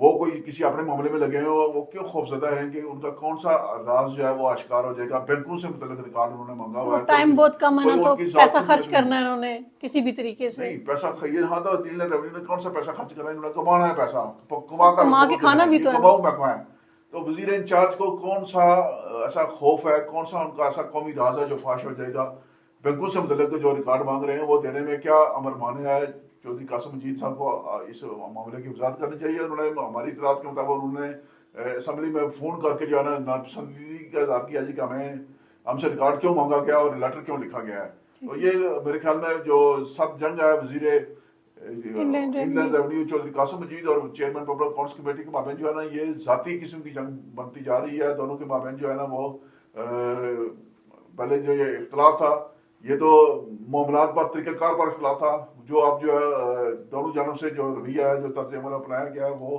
وہ کوئی کسی اپنے معاملے میں لگے ہیں، وہ کیوں خوفزدہ ہیں کہ ان کا کون سا راز جو ہے وہ آشکار ہو جائے گا. بینکوں سے متعلق ریکارڈ انہوں نے مانگا ہوا ہے. ٹائم بہت کم ہے نا، تو ان کی ذات پیسہ سے خرچ متعلق کرنا ہے انہوں نے کسی بھی طریقے سے. نہیں، پیسہ یہ ہاں تو ریونیو نے کون سا پیسہ خرچ کرنا ہے، انہوں نے کمانا ہے پیسہ، کما کے کھانا بھی یہ تو ہے. کماؤ محکمہ ہے. تو وزیر انچارج کو کون سا ایسا خوف ہے، کون سا ان کا ایسا قومی راز ہے جو فاش ہو جائے گا. بینکوں سے متعلق جو ریکارڈ مانگ رہے ہیں وہ دینے میں کیا امر مانے ہے. چودھری قاسم مجید صاحب کو اس معاملے کی وضاحت کرنی چاہیے. انہوں نے ہماری اطلاعات کے مطابق انہوں نے اسمبلی میں فون کر کے جو ہے نا ناپسندیدگی کا اظہار کیا جی کہ ہم سے ریکارڈ کیوں مانگا گیا اور لیٹر کیوں لکھا گیا ہے. تو یہ میرے خیال میں جو سب جنگ ہے وزیر انلینڈ ریونیو چودھری قاسم مجید اور چیئرمین پبلک اکاؤنٹس کمیٹی کے مابین جو ہے نا یہ ذاتی قسم کی جنگ بنتی جا رہی ہے. دونوں کے مابین جو ہے نا وہ پہلے جو یہ اختلاف تھا یہ تو معاملات پر طریقہ کار پر اختلاف تھا. جو اب جو ہے دونوں جانب سے جو رویہ ہے، جو طرز عمل اپنایا گیا ہے وہ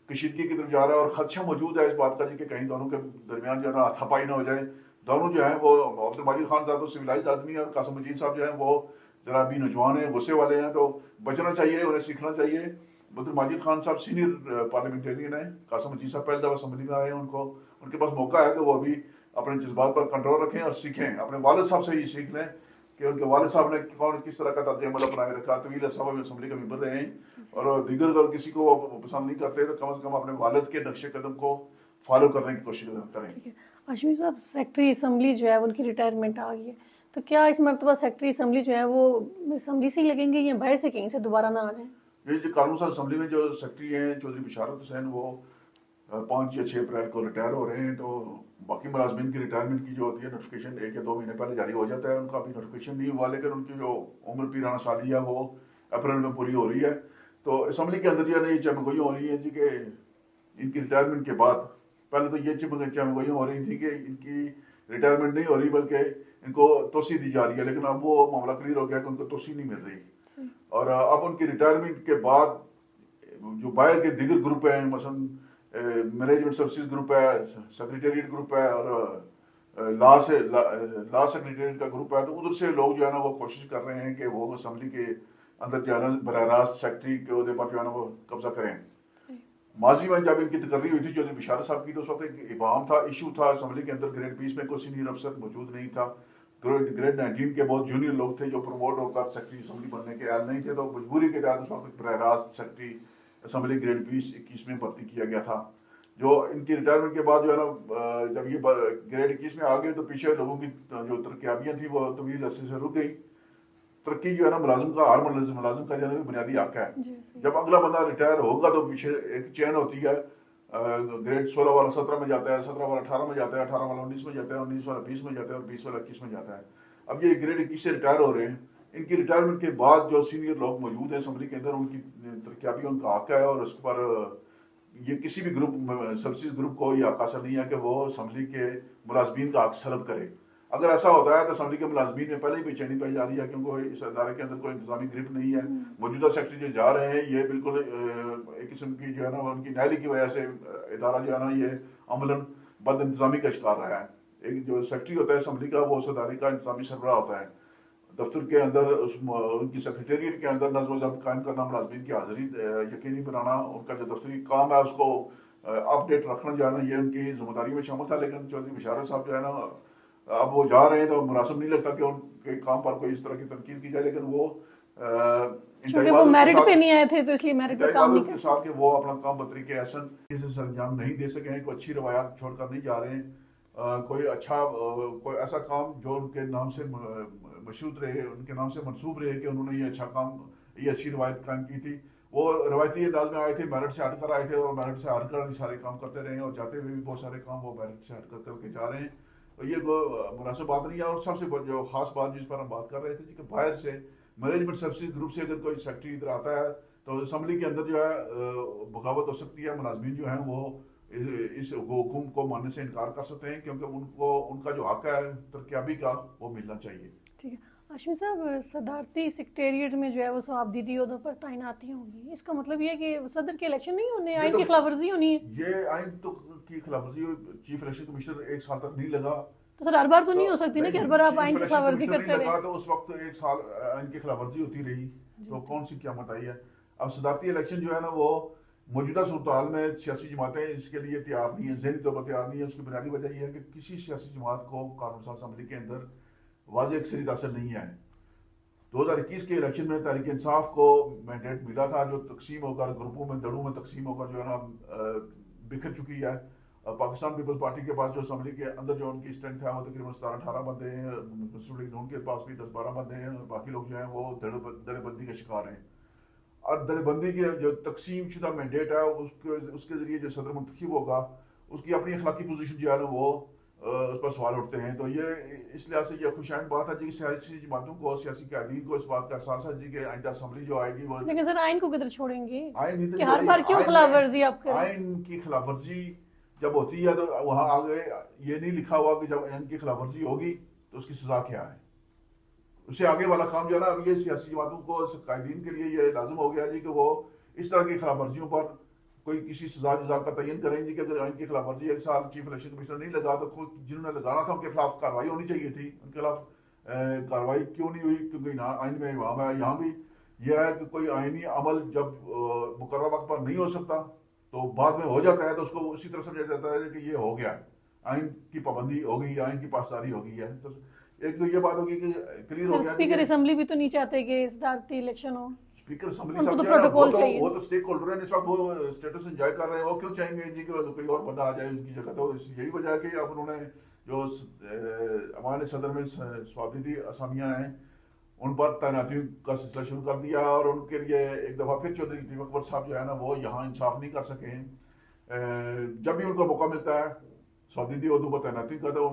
کشیدگی کی طرف جا رہا ہے. اور خدشہ موجود ہے اس بات کا جی کہ کہیں دونوں کے درمیان جو ہے نا ہاتھا پائی نہ ہو جائے. دونوں جو ہیں وہ عبد المجید خان صاحب تو سویلائزڈ آدمی ہے اور قاسم مجید صاحب جو ہیں وہ ذرا بھی نوجوان ہیں، غصے والے ہیں. تو بچنا چاہیے، انہیں سیکھنا چاہیے. عبد المجید خان صاحب سینئر پارلیمنٹرین ہیں، قاسم مجید صاحب پہلے دفعہ اسمبلی میں آئے ہیں. ان کے پاس موقع ہے کہ وہ ابھی اپنے جذبات پر کنٹرول رکھیں اور سیکھیں. اپنے والد صاحب سے یہ سیکھ لیں کہ ان کے والد صاحب نے کس طرح کا طرز عمل اپنا کے رکھا. طویل عرصہ میں اسمبلی کا ممبر رہے ہیں اور دیگر اگر کسی کو پسند نہیں کرتے تو کم از کم اپنے والد کے نقش قدم کو فالو کرنے کی کوشش کریں. ہاشمی صاحب، سیکٹری اسمبلی جو ہے ان کی ریٹائرمنٹ آ گئی ہے، تو کیا اس مرتبہ سیکٹری اسمبلی جو ہے وہ اسمبلی سے ہی لگیں گے یا باہر سے کہیں سے دوبارہ نہ آ جائیں؟ یہ جو قانون ساز اسمبلی میں جو سیکٹری ہیں چودھری بشارت حسین وہ 5 یا 6 اپریل کو ریٹائر ہو رہے ہیں. تو باقی ملازمین کی ریٹائرمنٹ کی جو ہوتی ہے نوٹیفکیشن 1 یا 2 مہینے پہلے جاری ہو جاتا ہے. ان کا ابھی نوٹیفکیشن نہیں ہوا لیکن ان کی جو عمر پیرانہ سالی ہے وہ اپریل میں پوری ہو رہی ہے. تو اسمبلی کے اندر جو ہے نا یہ چمگوئیاں ہو رہی ہیں جی کہ ان کی ریٹائرمنٹ کے بعد پہلے تو یہ چمگوئیاں ہو رہی تھی کہ ان کی ریٹائرمنٹ نہیں ہو رہی بلکہ ان کو توسیع دی جا رہی ہے. لیکن اب وہ معاملہ کلیئر ہو گیا کہ ان کو توسیع نہیں مل رہی. اور اب ان کی ریٹائرمنٹ کے بعد جو باہر کے دیگر گروپ ہیں، مثلاً مینجمنٹ سروسز گروپ ہے، سیکریٹریٹ گروپ ہے اور لا سیکریٹریٹ کا گروپ ہے، تو ادھر سے لوگ جو ہے نا وہ کوشش کر رہے ہیں کہ وہ اسمبلی کے اندر جو ہے نا براہ راست سیکٹری کے عہدے پر جو ہے نا وہ قبضہ کریں. ماضی میں جب ان کی تقرری ہوئی تھی چودھری بشارت صاحب کی تو اس وقت ایک ابہام تھا، ایشو تھا اسمبلی کے اندر. گریڈ 20 میں کوئی سینئر افسر موجود نہیں تھا. گریڈ 19 کے بہت جونیئر لوگ تھے جو پروموٹ ہو کر سیکٹری اسمبلی بننے کے اہل نہیں تھے. تو مجبوری کے تحت اس وقت براہ راست سیکٹری اسمبلی گریڈ 20-21 میں بھرتی کیا گیا تھا. جو ان کی ریٹائرمنٹ کے بعد جو ہے نا جب یہ گریڈ 21 میں آ گئے تو پیچھے لوگوں کی جو ترقیابیاں تھیں وہ طویل عرصے سے رک گئی. ترقی جو ہے نا ملازم کا، ہر ملازم کا جو ہے بنیادی حق ہے. جب اگلا بندہ ریٹائر ہوگا تو پیچھے ایک چین ہوتی ہے. گریڈ 16 والا 17 میں جاتا ہے، 17 والا 18 میں جاتا ہے، 18 والا 19 میں جاتا ہے، 19 والا 20 میں جاتا ہے اور 20 والا 21 میں جاتا ہے. اب یہ گریڈ 21 سے ریٹائر ہو رہے ہیں. ان کی ریٹائرمنٹ کے بعد جو سینئر لوگ موجود ہیں اسمبلی کے اندر ان کی ترقیابی ان کا حق ہے اور اس پر یہ کسی بھی گروپ سروسز گروپ کو یہ حق حاصل نہیں ہے کہ وہ اسمبلی کے ملازمین کا حق سلب کرے. اگر ایسا ہوتا ہے تو اسمبلی کے ملازمین میں پہلے ہی بے چینی پائی جا رہی ہے کیونکہ اس ادارے کے اندر کوئی انتظامی گرپ نہیں ہے. موجودہ سیکٹری جو جا رہے ہیں یہ بالکل ایک قسم کی جو ہے نا ان کی نااہلی کی وجہ سے ادارہ جو ہے نا یہ عملاً بد انتظامی کا شکار رہا ہے. ایک جو سیکٹری ہوتا ہے اسمبلی کا وہ اس ادارے کا انتظامی سربراہ ہوتا ہے. دفتر کے اندر ان کی سیکریٹریٹ کے اندر نظم و ضبط قائم کرنا، ملازمین کی حاضری یقینی بنانا، ان کا جو دفتری کام ہے اس کو اپ ڈیٹ رکھنا جو ہے نا یہ ان کی ذمہ داری میں شامل تھا. لیکن چودھری بشارت صاحب جو ہے نا اب وہ جا رہے ہیں تو مناسب نہیں لگتا کہ ان کے کام پر کوئی اس طرح کی تنقید کی جائے. لیکن وہ میرٹ پہ نہیں آئے تھے تو اس لیے میرٹ پہ کام نہیں کے ساتھ کہ وہ اپنا کام بطریقے احسن سے انجام نہیں دے سکے ہیں. کوئی اچھی روایات چھوڑ کر نہیں جا رہے ہیں. کوئی ایسا کام جو ان کے نام سے مشہور رہے، ان کے نام سے منسوب رہے کہ انہوں نے یہ اچھا کام، یہ اچھی روایت قائم کی تھی. وہ روایتی انداز میں آئے تھے، میرٹ سے ہٹ کر آئے تھے اور میرٹ سے ہٹ کر سارے کام کرتے رہے ہیں اور جاتے ہوئے بھی بہت سارے کام وہ میرٹ سے ہٹ کر کے جا رہے ہیں. یہ مناسب بات نہیں ہے. اور سب سے جو خاص بات جس پر ہم بات کر رہے تھے کہ باہر سے مینجمنٹ سروسز گروپ سے اگر کوئی سیکٹری ادھر آتا ہے تو اسمبلی کے اندر جو ہے بغاوت ہو سکتی ہے. ملازمین جو ہیں وہ اس حکم کو ماننے سے انکار کر سکتے ہیں کیونکہ ان کو ان کا جو حق ہے ترقیابی کا وہ ملنا چاہیے. ٹھیک ہے ہاشمی صاحب، صدارتی سیکریٹریٹ میں جو ہے وہ صوابدیدی عہدوں پر تعیناتیاں ہوں گی. اس کا مطلب یہ ہے کہ صدر کے الیکشن نہیں ہونے، آئین کی خلاف ورزی ہونی ہے. یہ آئین تو کی خلاف ورزی چیف الیکشن کمشنر 1 سال تک نہیں لگا تو سر ہر بار تو نہیں ہو سکتی نا کہ ہر بار آپ آئین کی خلاف ورزی کرتے رہے. تو اس وقت 1 سال آئین کی خلاف ورزی ہوتی رہی تو کون سی قیامت آئی ہے. اب صدارتی الیکشن جو ہے نا وہ موجودہ صورتحال میں سیاسی جماعتیں اس کے لیے تیار نہیں ہیں، ذہنی طور پر تیار نہیں ہیں. اس کی بنیادی وجہ یہ ہے کہ کسی سیاسی جماعت کو قانون ساز اسمبلی کے اندر واضح اکثریت حاصل نہیں ہے. 2021 کے الیکشن میں تحریک انصاف کو مینڈیٹ ملا تھا جو تقسیم ہو کر گروپوں میں دڑوں میں تقسیم ہو کر جو ہے نا بکھر چکی ہے. پاکستان پیپلز پارٹی کے پاس جو اسمبلی کے اندر جو ان کی اسٹرینتھ ہے وہ تقریباً 17-18 بندے ہیں. مسلم لیگ نون کے پاس بھی 10-12 بندے ہیں. باقی لوگ جو ہیں وہ دڑے بندی کا شکار ہیں. اور دڑے بندی کے جو تقسیم شدہ مینڈیٹ ہے اس کے ذریعے جو صدر منتخب ہوگا اس کی اپنی اخلاقی پوزیشن جو ہے نا وہ اس پر سوال اٹھتے ہیں. تو یہ اس لحاظ سے یہ خوشائند بات ہے جی کہ سیاسی جماعتوں کو سیاسی قائدین کو اس بات کا احساس ہے جی کہ آئندہ اسمبلی جو آئے گی وہ لیکن سر آئین کو کدھر چھوڑیں گے آئین کہ ہر بار کیوں خلاف ورزی آپ کریں؟ آئین کی خلاف ورزی جب ہوتی ہے تو وہاں آگے یہ نہیں لکھا ہوا کہ جب آئین کی خلاف ورزی ہوگی تو اس کی سزا کیا ہے. اس سے آگے والا کام جو ہے نا اب یہ سیاسی جماعتوں کو قائدین کے لیے یہ لازم ہو گیا جی کہ وہ اس طرح کی خلاف ورزیوں پر کوئی کسی سزا جزا کا تعین کریں جی کہ اگر آئین کی خلاف ورزی ایک سال چیف الیکشن کمشنر نہیں لگا تو جنہوں نے لگانا تھا ان کے خلاف کارروائی ہونی چاہیے تھی. ان کے خلاف کارروائی کیوں نہیں ہوئی؟ کیونکہ آئین میں یہاں بھی یہ ہے کہ کوئی آئینی عمل جب مقررہ وقت پر نہیں ہو سکتا تو بعد میں ہو جاتا ہے تو اس کو اسی طرح سمجھا جاتا ہے کہ یہ ہو گیا، آئین کی پابندی ہو گئی، آئین کی پاسداری ہو گئی ہے. تو ایک تو یہ بات ہوگی کہ کلیئر ہو گیا. اسپیکر اسمبلی بھی تو نہیں چاہتے کہ صدارتی الیکشن ہو. اسپیکر اسمبلی ان کو صاحب تو جو ہے نا پروٹوکول چاہیے. وہ تو اسٹیک ہولڈر ہیں اس وقت، وہ اسٹیٹس انجوائے کر رہے ہیں. وہ کیوں چاہیں گے جی کہ کوئی اور بندہ آ جائے ان کی جگہ؟ تو یہی وجہ ہے کہ اب انہوں نے جو ہمارے صدر میں سوابدیدی اسامیاں ہیں ان پر تعیناتی کا سلسلہ شروع کر دیا اور ان کے لیے ایک دفعہ پھر چودھری لطیف اکبر صاحب جو ہے نا وہ یہاں انصاف نہیں کر سکے ہیں. جب بھی ان کو موقع ملتا ہے سوابدیدی عہدوں پر تعیناتی کا تو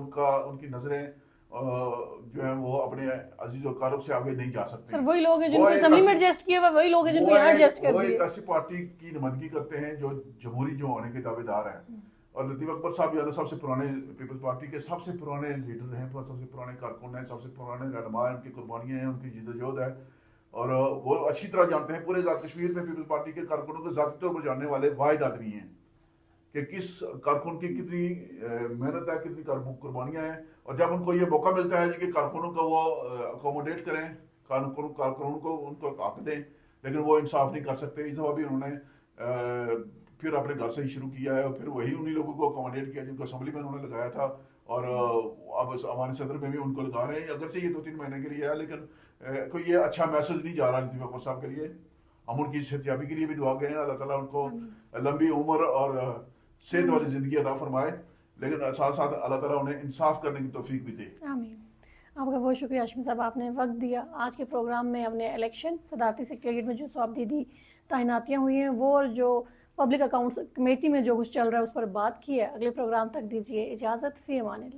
ان کی نظریں جو ہیں وہ اپنے عزیز و اقارب سے آگے نہیں جا سکتے. سر وہی لوگ ہیں جن کو اسمبلی میں ایڈجسٹ کیا ہوا، وہی لوگ ہیں جن کو یہاں ایڈجسٹ کر وہ دیے. ایک ایسی پارٹی کی نمائندگی کرتے ہیں جو جمہوری جو ہونے کے دعوے دار ہیں. اور لطیف اکبر صاحب جو ہے سب سے پرانے پیپلز پارٹی کے سب سے پرانے لیڈر ہیں، سب سے پرانے کارکن ہیں، سب سے پرانے رہنما ہیں. ان کی قربانیاں ہیں، ان کی جد و جہد ہے اور وہ اچھی طرح جانتے ہیں. پورے آزاد کشمیر میں پیپلز پارٹی کے کارکنوں کو ذاتی طور پر جاننے والے واحد آدمی ہیں کہ کس کارکن کی کتنی محنت ہے، کتنی قربانیاں ہیں. اور جب ان کو یہ موقع ملتا ہے کہ کارکنوں کو وہ اکوموڈیٹ کریں، کارکنوں کو ان کو حق دیں، لیکن وہ انصاف نہیں کر سکتے. اس دفعہ بھی انہوں نے پھر اپنے گھر سے ہی شروع کیا ہے اور پھر وہی انہی لوگوں کو اکوموڈیٹ کیا جن کو اسمبلی میں انہوں نے لگایا تھا اور اب ہمارے صدر میں بھی ان کو لگا رہے ہیں. اگرچہ یہ 2-3 مہینے کے لیے ہے لیکن کوئی یہ اچھا میسج نہیں جا رہا لطیف اکبر صاحب کے لیے. ہم ان کی صحتیابی کے لیے بھی دعا کریں، اللہ تعالیٰ ان کو لمبی عمر اور صحت والی زندگی عطا فرمائے، لیکن ساتھ ساتھ اللہ تعالیٰ انہیں انصاف کرنے کی توفیق بھی دے. آمین. آپ کا بہت شکریہ ہاشمی صاحب، آپ نے وقت دیا. آج کے پروگرام میں ہم نے الیکشن صدارتی سیکریٹریٹ میں جو سوابدیدی تعیناتیاں ہوئی ہیں وہ اور جو پبلک اکاؤنٹس کمیٹی میں جو کچھ چل رہا ہے اس پر بات کی ہے. اگلے پروگرام تک دیجیے اجازت. فی امان اللہ.